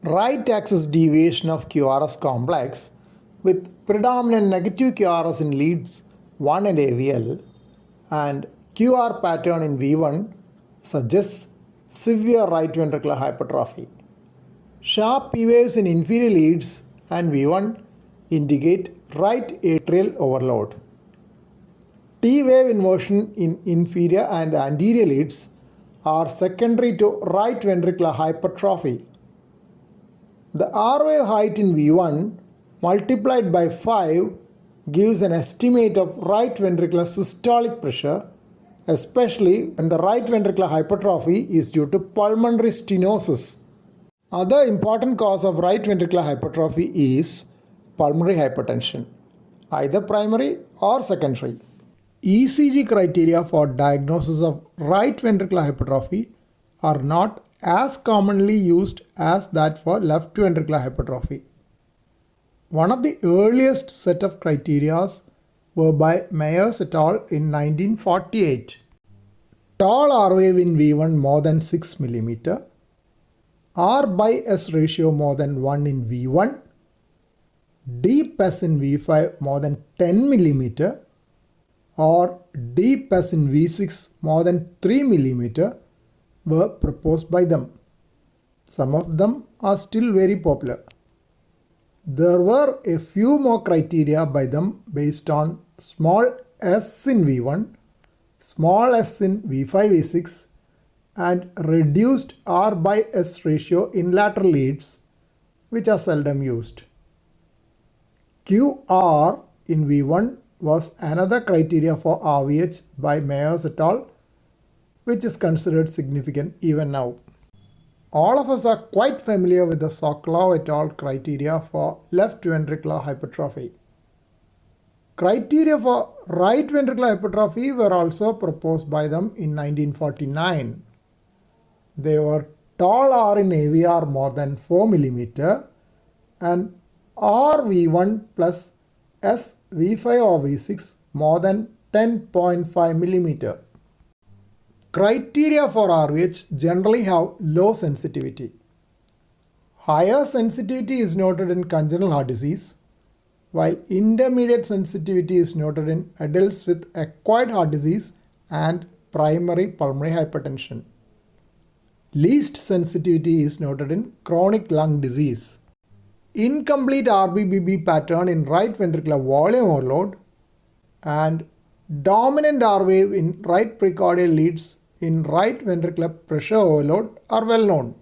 Right axis deviation of QRS complex with predominant negative QRS in leads 1 and AVL and QR pattern in V1 suggests severe right ventricular hypertrophy. Sharp P waves in inferior leads and V1 indicate right atrial overload. T wave inversion in inferior and anterior leads are secondary to right ventricular hypertrophy. The R wave height in V1 multiplied by 5 gives an estimate of right ventricular systolic pressure, especially when the right ventricular hypertrophy is due to pulmonary stenosis. Other important cause of right ventricular hypertrophy is pulmonary hypertension, either primary or secondary. ECG criteria for diagnosis of right ventricular hypertrophy are not as commonly used as that for left ventricular hypertrophy. One of the earliest set of criteria were by Myers et al. In 1948. Tall R wave in V1 more than 6 mm, R by S ratio more than 1 in V1, deep S in V5 more than 10 mm, or deep S in V6 more than 3 mm were proposed by them. Some of them are still very popular. There were a few more criteria by them based on small s in V1, small s in V5, V6 and reduced R by S ratio in lateral leads, which are seldom used. QR in V1 was another criteria for RVH by Myers et al., which is considered significant even now. All of us are quite familiar with the Sokolov et al. Criteria for left ventricular hypertrophy. Criteria for right ventricular hypertrophy were also proposed by them in 1949. They were tall R in AVR more than 4 mm and RV1 plus SV5 or V6 more than 10.5 mm. Criteria for RVH generally have low sensitivity. Higher sensitivity is noted in congenital heart disease, while intermediate sensitivity is noted in adults with acquired heart disease and primary pulmonary hypertension. Least sensitivity is noted in chronic lung disease. Incomplete RBBB pattern in right ventricular volume overload and dominant R wave in right precordial leads in right ventricular pressure overload are well known.